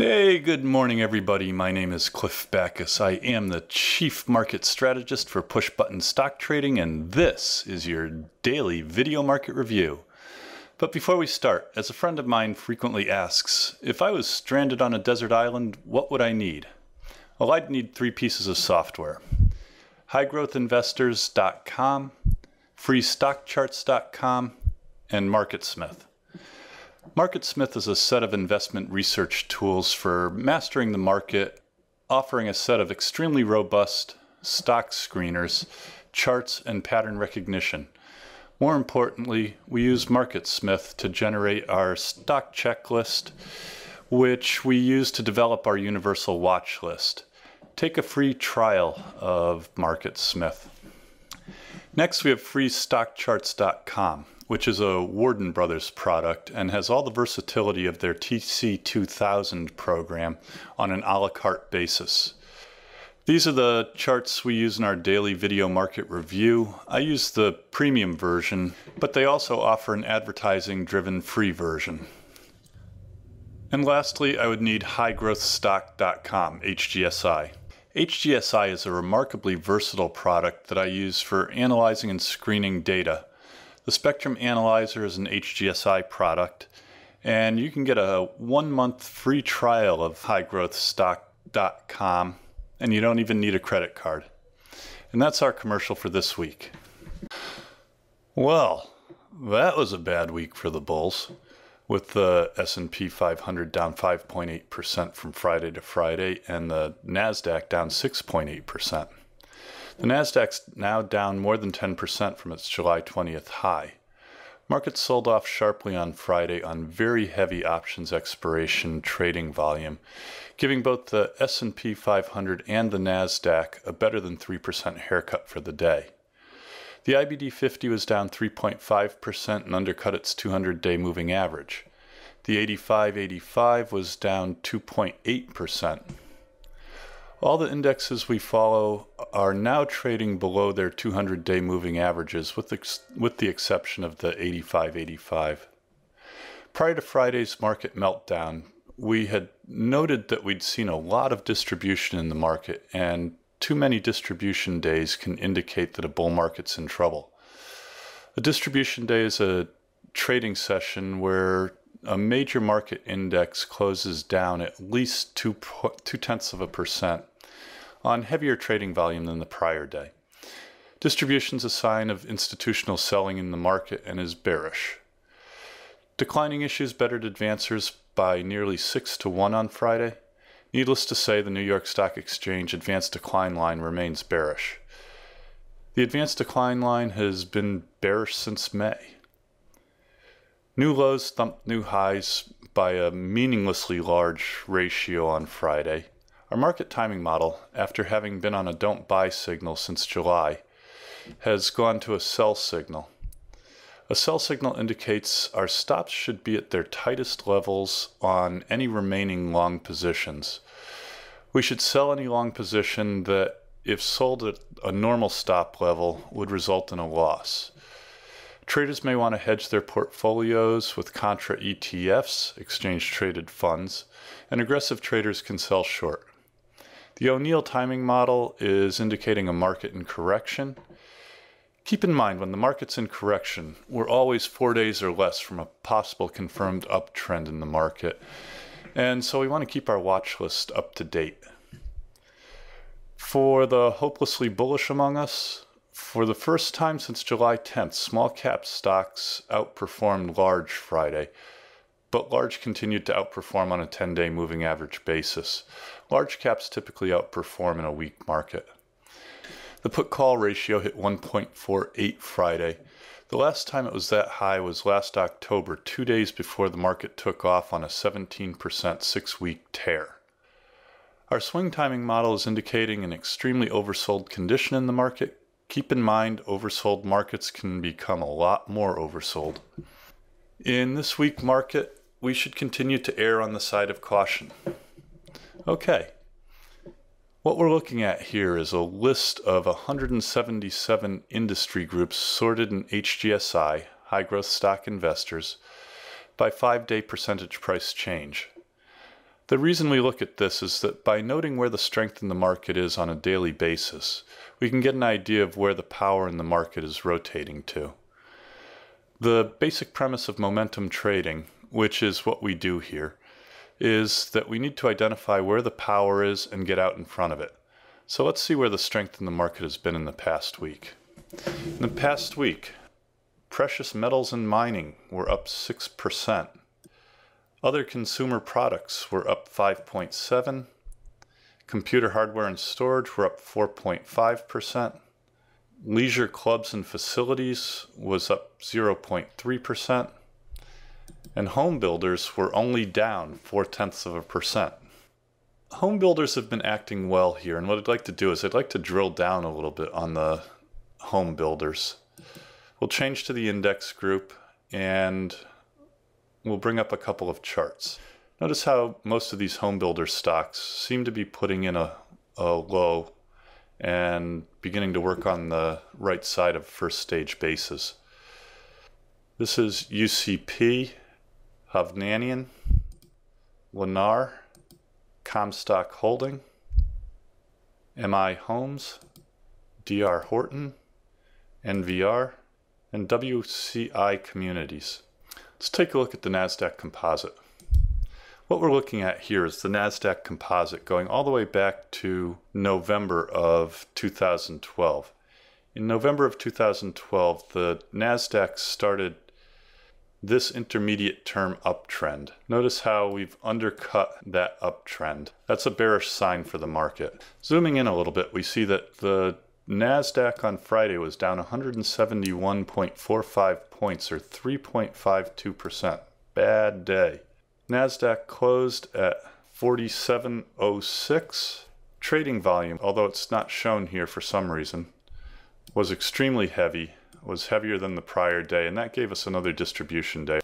Hey, good morning everybody. My name is Cliff Backus. I am the Chief Market Strategist for Push Button Stock Trading, and this is your daily video market review. But before we start, as a friend of mine frequently asks, if I was stranded on a desert island, what would I need? Well, I'd need three pieces of software. highgrowthinvestors.com, freestockcharts.com, and MarketSmith. MarketSmith is a set of investment research tools for mastering the market, offering a set of extremely robust stock screeners, charts, and pattern recognition. More importantly, we use MarketSmith to generate our stock checklist, which we use to develop our universal watch list. Take a free trial of MarketSmith. Next, we have freestockcharts.com, which is a Warden Brothers product and has all the versatility of their TC2000 program on an a la carte basis. These are the charts we use in our daily video market review. I use the premium version, but they also offer an advertising-driven free version. And lastly, I would need highgrowthstock.com, HGSI. HGSI is a remarkably versatile product that I use for analyzing and screening data. The Spectrum Analyzer is an HGSI product, and you can get a 1-month free trial of highgrowthstock.com, and you don't even need a credit card. And that's our commercial for this week. Well, that was a bad week for the bulls, with the S&P 500 down 5.8% from Friday to Friday, and the NASDAQ down 6.8%. The NASDAQ's now down more than 10% from its July 20th high. Markets sold off sharply on Friday on very heavy options expiration trading volume, giving both the S&P 500 and the NASDAQ a better than 3% haircut for the day. The IBD 50 was down 3.5% and undercut its 200-day moving average. The 85 was down 2.8%. All the indexes we follow are now trading below their 200-day moving averages, with the exception of the 85. Prior to Friday's market meltdown, we had noted that we'd seen a lot of distribution in the market, and too many distribution days can indicate that a bull market's in trouble. A distribution day is a trading session where a major market index closes down at least 0.2% on heavier trading volume than the prior day. Distribution is a sign of institutional selling in the market and is bearish. Declining issues bettered advancers by nearly 6-1 on Friday. Needless to say, the New York Stock Exchange advanced decline line remains bearish. The advanced decline line has been bearish since May. New lows thumped new highs by a meaninglessly large ratio on Friday. Our market timing model, after having been on a don't buy signal since July, has gone to a sell signal. A sell signal indicates our stops should be at their tightest levels on any remaining long positions. We should sell any long position that, if sold at a normal stop level, would result in a loss. Traders may want to hedge their portfolios with contra ETFs, exchange-traded funds, and aggressive traders can sell short. The O'Neill timing model is indicating a market in correction. Keep in mind, when the market's in correction, we're always 4 days or less from a possible confirmed uptrend in the market, and so we want to keep our watch list up to date. For the hopelessly bullish among us, for the first time since July 10th, small cap stocks outperformed large Friday, but large continued to outperform on a 10-day moving average basis. Large caps typically outperform in a weak market. The put-call ratio hit 1.48 Friday. The last time it was that high was last October, 2 days before the market took off on a 17% 6-week tear. Our swing timing model is indicating an extremely oversold condition in the market. Keep in mind, oversold markets can become a lot more oversold. In this weak market, we should continue to err on the side of caution. Okay. What we're looking at here is a list of 177 industry groups sorted in HGSI, High Growth Stock Investors, by 5-day percentage price change. The reason we look at this is that by noting where the strength in the market is on a daily basis, we can get an idea of where the power in the market is rotating to. The basic premise of momentum trading, which is what we do here, is that we need to identify where the power is and get out in front of it. So let's see where the strength in the market has been in the past week. In the past week, precious metals and mining were up 6%. Other consumer products were up 5.7%. Computer hardware and storage were up 4.5%. Leisure clubs and facilities was up 0.3%. And home builders were only down 0.4%. Home builders have been acting well here, and what I'd like to do is I'd like to drill down a little bit on the home builders. We'll change to the index group and we'll bring up a couple of charts. Notice how most of these home builder stocks seem to be putting in a low and beginning to work on the right side of first stage bases. This is UCP, Hovnanian, Lennar, Comstock Holding, MI Homes, DR Horton, NVR, and WCI Communities. Let's take a look at the NASDAQ Composite. What we're looking at here is the NASDAQ Composite going all the way back to November of 2012. In November of 2012, the NASDAQ started this intermediate term uptrend. Notice how we've undercut that uptrend. That's a bearish sign for the market. Zooming in a little bit, we see that the NASDAQ on Friday was down 171.45 points, or 3.52%. Bad day. NASDAQ closed at 47.06. Trading volume, although it's not shown here for some reason, was extremely heavy. Was heavier than the prior day, and that gave us another distribution day.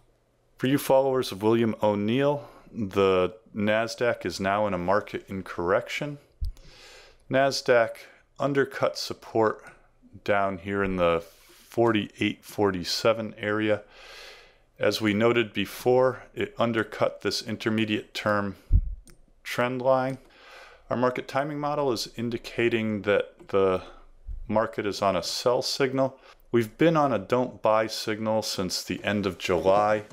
For you followers of William O'Neill, the NASDAQ is now in a market in correction. NASDAQ undercut support down here in the 48.47 area. As we noted before, it undercut this intermediate term trend line. Our market timing model is indicating that the market is on a sell signal. We've been on a don't buy signal since the end of July,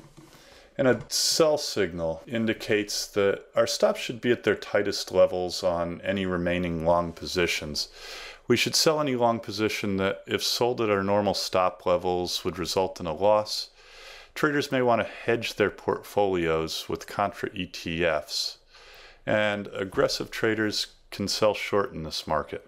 and a sell signal indicates that our stops should be at their tightest levels on any remaining long positions. We should sell any long position that, if sold at our normal stop levels, would result in a loss. Traders may want to hedge their portfolios with contra ETFs, and aggressive traders can sell short in this market.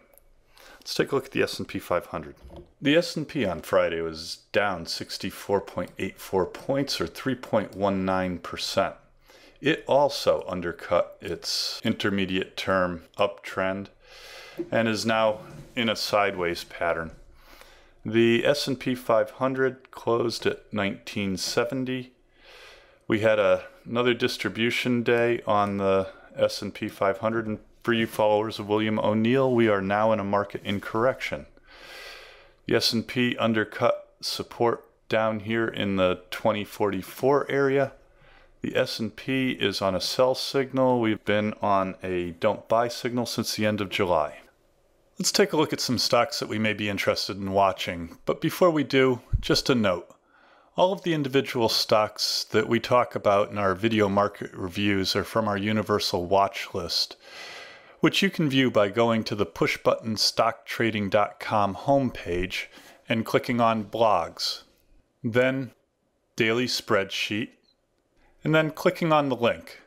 Let's take a look at the S&P 500. The S&P on Friday was down 64.84 points, or 3.19%. It also undercut its intermediate term uptrend and is now in a sideways pattern. The S&P 500 closed at 1970. We had another distribution day on the S&P 500, and for you followers of William O'Neill, we are now in a market in correction. The S&P undercut support down here in the 2044 area. The S&P is on a sell signal. We've been on a don't buy signal since the end of July. Let's take a look at some stocks that we may be interested in watching. But before we do, just a note. All of the individual stocks that we talk about in our video market reviews are from our universal watch list, which you can view by going to the pushbuttonstocktrading.com homepage and clicking on blogs, then daily spreadsheet, and then clicking on the link.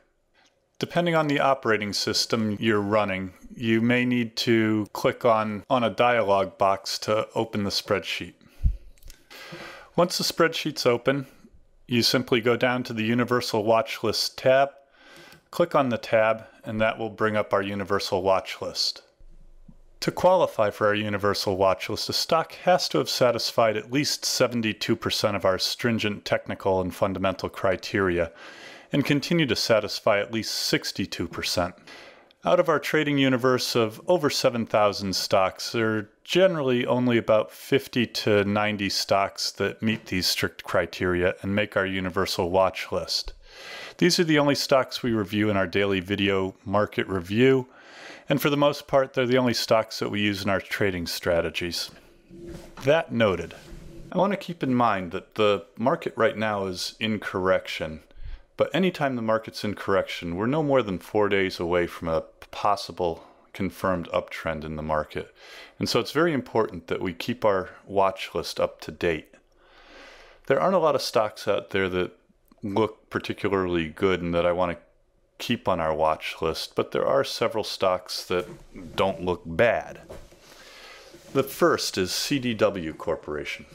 Depending on the operating system you're running, you may need to click on a dialog box to open the spreadsheet. Once the spreadsheet's open, you simply go down to the Universal Watch List tab, click on the tab, and that will bring up our Universal Watch List. To qualify for our Universal Watch List, a stock has to have satisfied at least 72% of our stringent technical and fundamental criteria, and continue to satisfy at least 62%. Out of our trading universe of over 7,000 stocks, there are generally only about 50 to 90 stocks that meet these strict criteria and make our universal watch list. These are the only stocks we review in our daily video market review, and for the most part, they're the only stocks that we use in our trading strategies. That noted, I want to keep in mind that the market right now is in correction, but anytime the market's in correction, we're no more than 4 days away from a possible confirmed uptrend in the market. And so it's very important that we keep our watch list up to date. There aren't a lot of stocks out there that look particularly good and that I want to keep on our watch list, but there are several stocks that don't look bad. The first is CDW Corporation.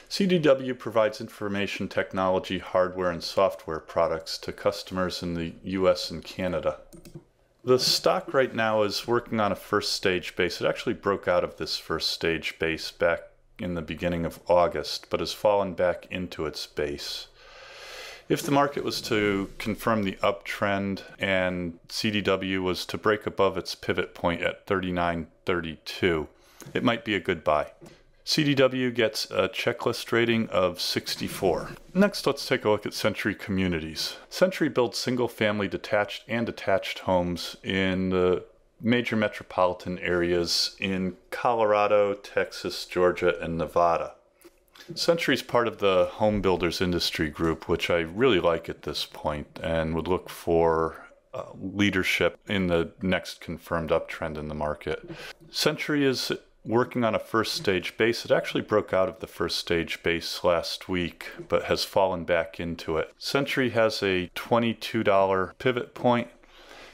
CDW provides information technology, hardware, and software products to customers in the US and Canada. The stock right now is working on a first stage base. It actually broke out of this first stage base back in the beginning of August, but has fallen back into its base. If the market was to confirm the uptrend and CDW was to break above its pivot point at 39.32, it might be a good buy. CDW gets a checklist rating of 64. Next, let's take a look at Century Communities. Century builds single-family detached and attached homes in the major metropolitan areas in Colorado, Texas, Georgia, and Nevada. Century is part of the home builders industry group, which I really like at this point and would look for leadership in the next confirmed uptrend in the market. Century is working on a first stage base. It actually broke out of the first stage base last week, but has fallen back into it. Century has a $22 pivot point,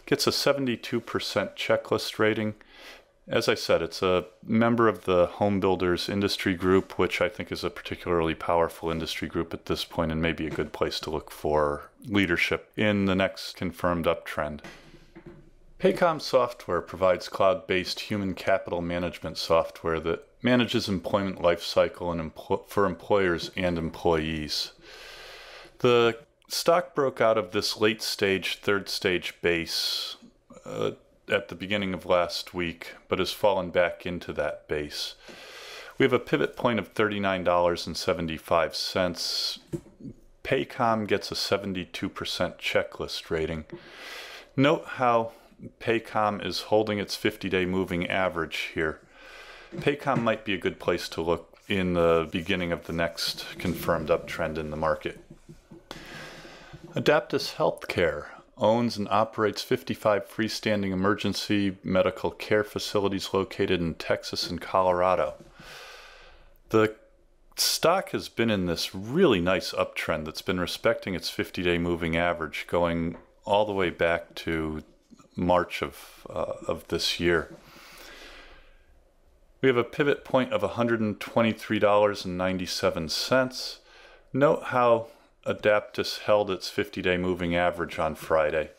gets a 72% checklist rating. As I said, it's a member of the home builders industry group, which I think is a particularly powerful industry group at this point and may be a good place to look for leadership in the next confirmed uptrend. Paycom Software provides cloud-based human capital management software that manages employment lifecycle and for employers and employees. The stock broke out of this late stage, third stage base at the beginning of last week, but has fallen back into that base. We have a pivot point of $39.75. Paycom gets a 72% checklist rating. Note how Paycom is holding its 50-day moving average here. Paycom might be a good place to look in the beginning of the next confirmed uptrend in the market. Adaptus Healthcare owns and operates 55 freestanding emergency medical care facilities located in Texas and Colorado. The stock has been in this really nice uptrend that's been respecting its 50-day moving average, going all the way back to March of this year. We have a pivot point of $123.97. Note how Adaptus held its 50-day moving average on Friday.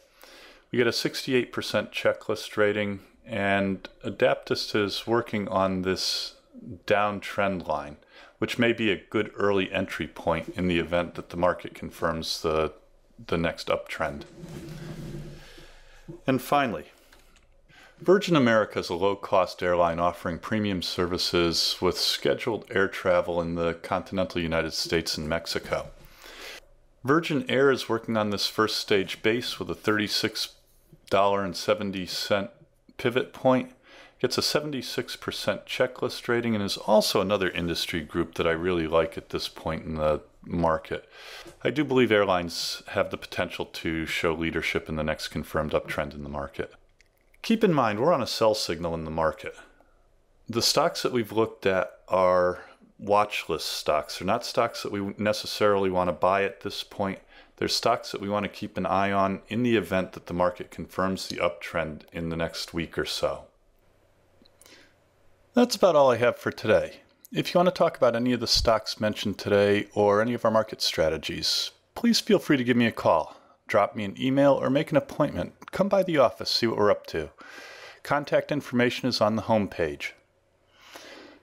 We get a 68% checklist rating, and Adaptus is working on this downtrend line, which may be a good early entry point in the event that the market confirms the next uptrend. And finally, Virgin America is a low-cost airline offering premium services with scheduled air travel in the continental United States and Mexico. Virgin Air is working on this first stage base with a $36.70 pivot point, gets a 76% checklist rating, and is also another industry group that I really like at this point in the market. I do believe airlines have the potential to show leadership in the next confirmed uptrend in the market. Keep in mind, we're on a sell signal in the market. The stocks that we've looked at are watch list stocks. They're not stocks that we necessarily want to buy at this point. They're stocks that we want to keep an eye on in the event that the market confirms the uptrend in the next week or so. That's about all I have for today. If you want to talk about any of the stocks mentioned today or any of our market strategies, please feel free to give me a call, drop me an email, or make an appointment. Come by the office, see what we're up to. Contact information is on the home page.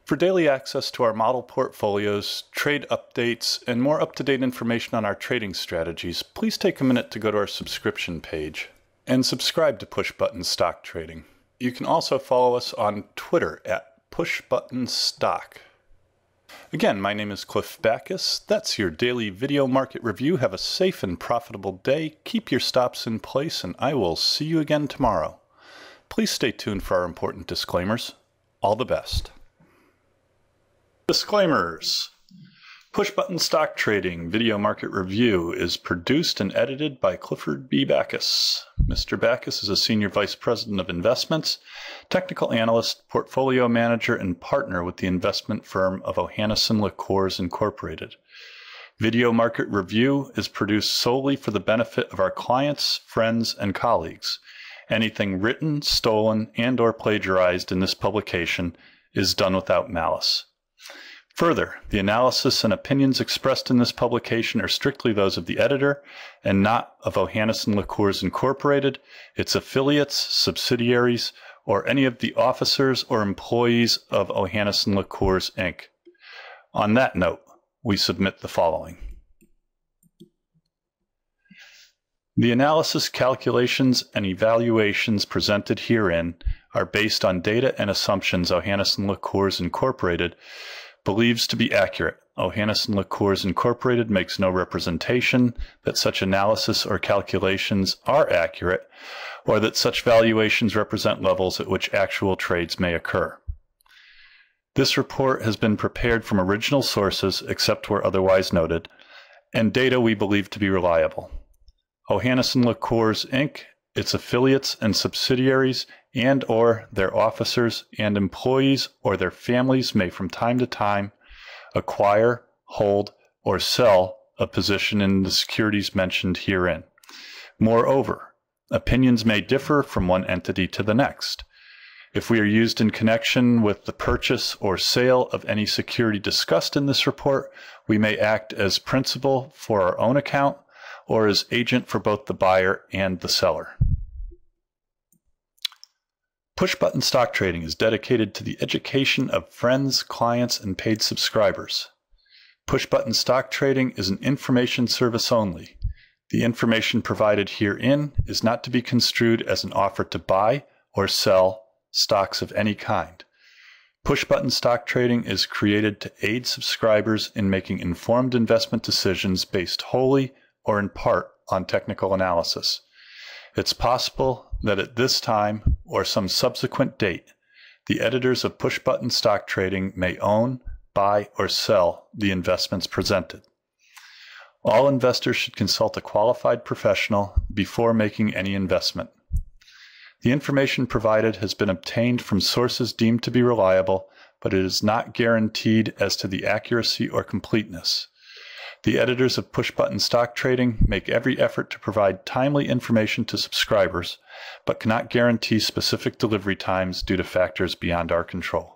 For daily access to our model portfolios, trade updates, and more up-to-date information on our trading strategies, please take a minute to go to our subscription page and subscribe to Push Button Stock Trading. You can also follow us on Twitter at PushButtonStock. Again, my name is Cliff Backus. That's your daily video market review. Have a safe and profitable day. Keep your stops in place, and I will see you again tomorrow. Please stay tuned for our important disclaimers. All the best. Disclaimers. Push Button Stock Trading Video Market Review is produced and edited by Clifford B. Backus. Mr. Backus is a Senior Vice President of Investments, Technical Analyst, Portfolio Manager, and Partner with the investment firm of Ohanneson Liqueurs Incorporated. Video Market Review is produced solely for the benefit of our clients, friends, and colleagues. Anything written, stolen, and/or plagiarized in this publication is done without malice. Further, the analysis and opinions expressed in this publication are strictly those of the editor and not of Ohanneson Liqueurs Incorporated, its affiliates, subsidiaries, or any of the officers or employees of Ohanneson Liqueurs, Inc. On that note, we submit the following. The analysis, calculations, and evaluations presented herein are based on data and assumptions Ohanneson Liqueurs Incorporated believes to be accurate. Ohanneson Liqueurs Incorporated makes no representation that such analysis or calculations are accurate or that such valuations represent levels at which actual trades may occur. This report has been prepared from original sources, except where otherwise noted, and data we believe to be reliable. Ohanneson Liqueurs, Inc., its affiliates and subsidiaries, and/or their officers and employees or their families may from time to time acquire, hold, or sell a position in the securities mentioned herein. Moreover, opinions may differ from one entity to the next. If we are used in connection with the purchase or sale of any security discussed in this report, we may act as principal for our own account or as agent for both the buyer and the seller. Push Button Stock Trading is dedicated to the education of friends, clients, and paid subscribers. Push Button Stock Trading is an information service only. The information provided herein is not to be construed as an offer to buy or sell stocks of any kind. Push Button Stock Trading is created to aid subscribers in making informed investment decisions based wholly or in part on technical analysis. It's possible that at this time or some subsequent date, the editors of Push Button Stock Trading may own, buy, or sell the investments presented. All investors should consult a qualified professional before making any investment. The information provided has been obtained from sources deemed to be reliable, but it is not guaranteed as to the accuracy or completeness. The editors of Push Button Stock Trading make every effort to provide timely information to subscribers, but cannot guarantee specific delivery times due to factors beyond our control.